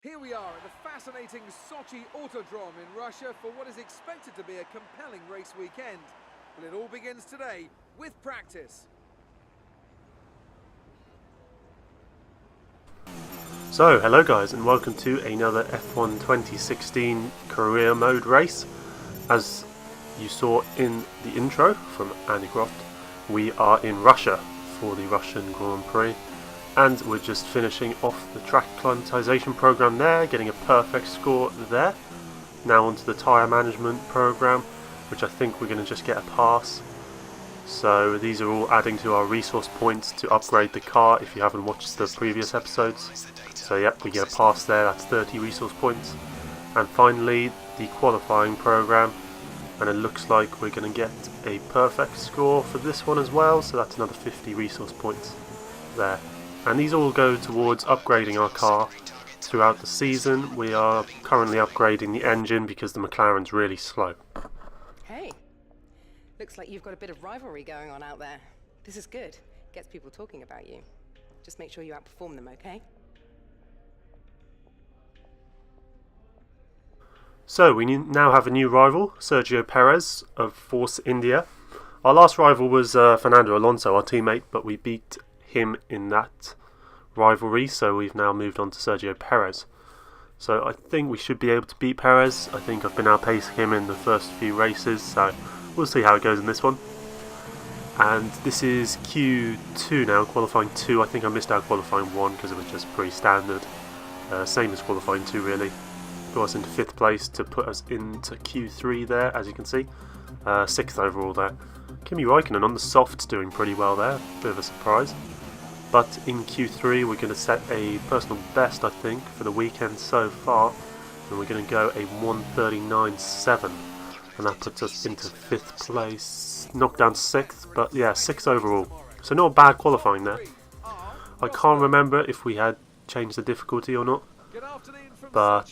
Here we are at the fascinating Sochi Autodrome in Russia for what is expected to be a compelling race weekend. But it all begins today with practice. So, hello guys and welcome to another F1 2016 career mode race. As you saw in the intro from Andy Croft, we are in Russia for the Russian Grand Prix. And we're just finishing off the track acclimatization program there, getting a perfect score there. Now onto the tyre management program, which I think we're going to just get a pass. So these are all adding to our resource points to upgrade the car if you haven't watched the previous episodes. So yep, we get a pass there, that's 30 resource points. And finally the qualifying program, and it looks like we're going to get a perfect score for this one as well, so that's another 50 resource points there. And these all go towards upgrading our car throughout the season. We are currently upgrading the engine because the McLaren's really slow. Hey, looks like you've got a bit of rivalry going on out there. This is good. Gets people talking about you. Just make sure you outperform them, okay? So we now have a new rival, Sergio Perez of Force India. Our last rival was Fernando Alonso, our teammate, but we beat him in that rivalry, so we've now moved on to Sergio Perez. So I think we should be able to beat Perez. I think I've been outpacing him in the first few races, so we'll see how it goes in this one. And this is Q2 now, qualifying 2. I think I missed out qualifying 1 because it was just pretty standard. Same as qualifying 2 really. Got us into 5th place to put us into Q3 there, as you can see. 6th overall there. Kimi Räikkönen on the softs doing pretty well there, bit of a surprise. But in Q3 we're going to set a personal best, I think, for the weekend so far, and we're going to go a 1:39.7, and that puts us into 5th place, knocked down 6th, but yeah, 6th overall, so not a bad qualifying there. I can't remember if we had changed the difficulty or not, but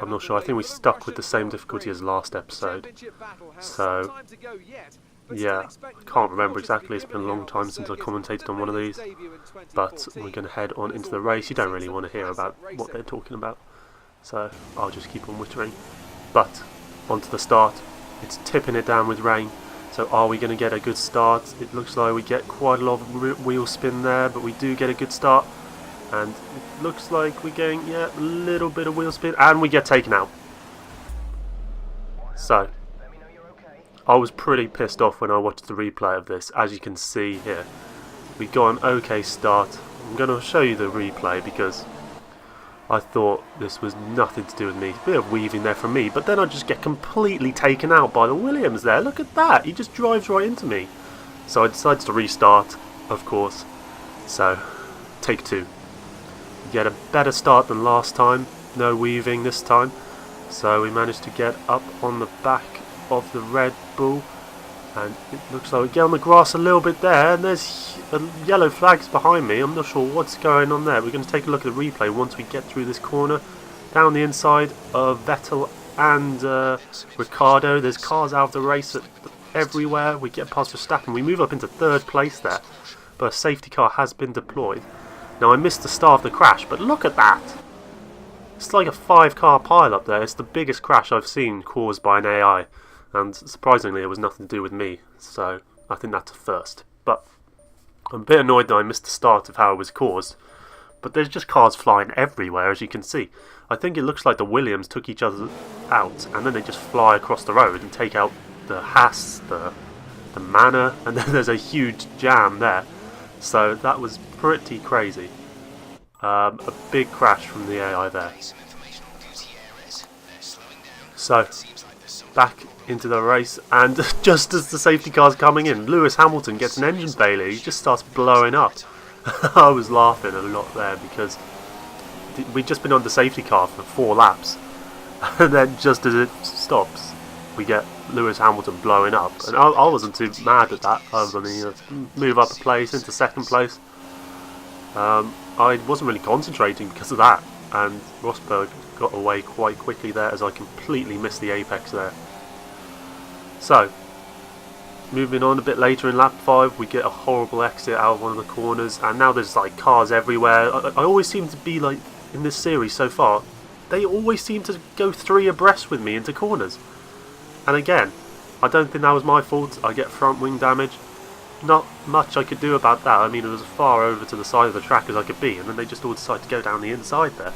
I'm not sure. I think we stuck with the same difficulty as last episode, so yeah, I can't remember exactly. It's been a long time since I commentated on one of these, but we're going to head on into the race. You don't really want to hear about what they're talking about, so I'll just keep on wittering. But onto the start. It's tipping it down with rain, so are we going to get a good start? It looks like we get quite a lot of wheel spin there, but we do get a good start. And it looks like we're getting, yeah, a little bit of wheel spin, and we get taken out. So I was pretty pissed off when I watched the replay of this. As you can see here, we got an okay start. I'm going to show you the replay because I thought this was nothing to do with me. A bit of weaving there from me, but then I just get completely taken out by the Williams there. Look at that, he just drives right into me. So I decided to restart, of course. So, take 2. Get a better start than last time, no weaving this time. So we managed to get up on the back of the Red Bull, and it looks like we get on the grass a little bit there, and there's yellow flags behind me. I'm not sure what's going on there. We're going to take a look at the replay once we get through this corner. Down the inside of Vettel and Ricciardo, there's cars out of the race everywhere. We get past Verstappen, we move up into 3rd place there, but a safety car has been deployed. Now I missed the start of the crash, but look at that! It's like a 5-car pile up there. It's the biggest crash I've seen caused by an AI. And surprisingly, it was nothing to do with me, so I think that's a first. But I'm a bit annoyed that I missed the start of how it was caused. But there's just cars flying everywhere, as you can see. I think it looks like the Williams took each other out, and then they just fly across the road and take out the Haas, the Manor, and then there's a huge jam there. So that was pretty crazy. A big crash from the AI there. So, back into the race, and just as the safety car's coming in, Lewis Hamilton gets an engine failure. He just starts blowing up. I was laughing a lot there because we'd just been on the safety car for 4 laps, and then just as it stops, we get Lewis Hamilton blowing up. And I wasn't too mad at that. I was going to move up a place into 2nd place. I wasn't really concentrating because of that, and Rosberg got away quite quickly there as I completely missed the apex there. So, moving on a bit later in lap 5, we get a horrible exit out of one of the corners, and now there's like cars everywhere. I always seem to be like in this series so far, they always seem to go 3 abreast with me into corners. And again, I don't think that was my fault. I get front wing damage. Not much I could do about that. I mean, it was as far over to the side of the track as I could be, and then they just all decide to go down the inside there.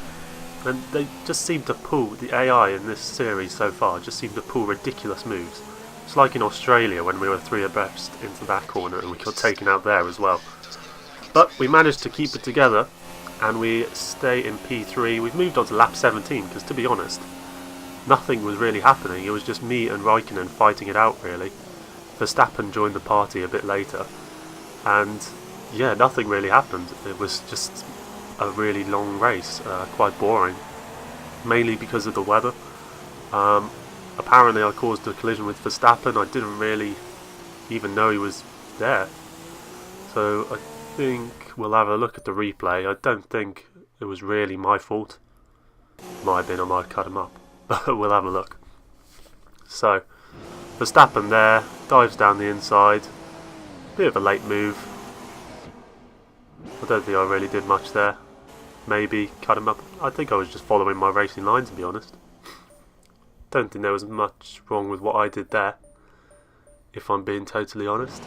And they just seem to pull, the AI in this series so far, just seem to pull ridiculous moves. It's like in Australia when we were 3 abreast into that corner and we got taken out there as well. But we managed to keep it together and we stay in P3. We've moved on to lap 17 because, to be honest, nothing was really happening. It was just me and Raikkonen fighting it out really. Verstappen joined the party a bit later and yeah, nothing really happened. It was just a really long race, quite boring, mainly because of the weather. Apparently I caused a collision with Verstappen. I didn't really even know he was there, so I think we'll have a look at the replay. I don't think it was really my fault. Might have been, I might cut him up, but we'll have a look. So Verstappen there, dives down the inside, bit of a late move. I don't think I really did much there. Maybe cut him up. I think I was just following my racing line, to be honest. Don't think there was much wrong with what I did there, if I'm being totally honest.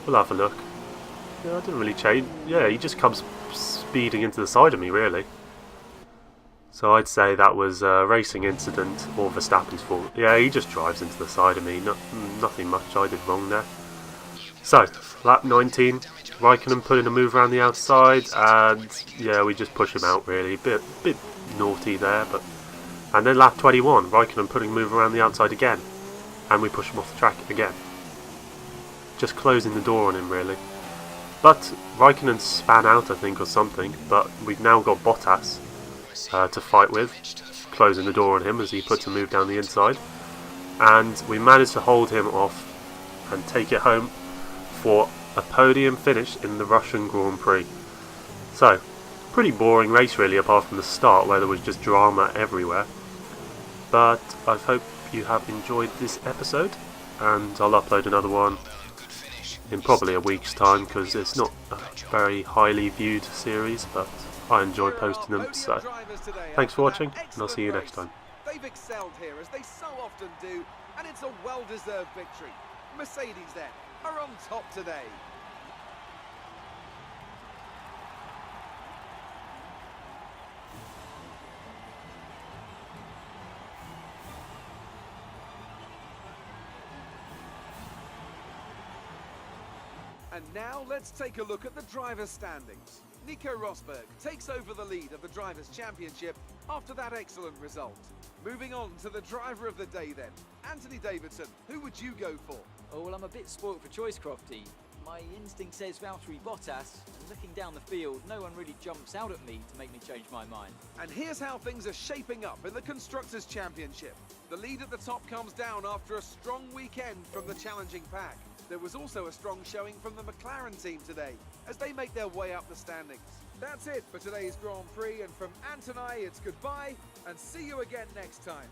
We'll have a look. Yeah, I didn't really change. Yeah, he just comes speeding into the side of me, really. So I'd say that was a racing incident or Verstappen's fault. Yeah, he just drives into the side of me. Nothing much I did wrong there. So, lap 19. Raikkonen putting a move around the outside, and yeah, we just push him out really. Bit naughty there, but and then lap 21, Raikkonen putting a move around the outside again, and we push him off the track again. Just closing the door on him really. But Raikkonen span out, I think, or something. But we've now got Bottas to fight with, closing the door on him as he puts a move down the inside, and we managed to hold him off and take it home for a podium finish in the Russian Grand Prix. So, pretty boring race really, apart from the start where there was just drama everywhere. But I hope you have enjoyed this episode, and I'll upload another one in probably a week's time because it's not a very highly viewed series, but I enjoy posting them. So, thanks for watching, and I'll see you next time. They've excelled here as they so often do, and it's a well-deserved victory. Mercedes then are on top today. And now let's take a look at the drivers' standings. Nico Rosberg takes over the lead of the Drivers' Championship after that excellent result. Moving on to the driver of the day then, Anthony Davidson. Who would you go for? Oh, well, I'm a bit spoilt for choice, Crofty. My instinct says Valtteri Bottas, and looking down the field, no one really jumps out at me to make me change my mind. And here's how things are shaping up in the Constructors' Championship. The lead at the top comes down after a strong weekend from the challenging pack. There was also a strong showing from the McLaren team today as they make their way up the standings. That's it for today's Grand Prix, and from Ant and I, it's goodbye and see you again next time.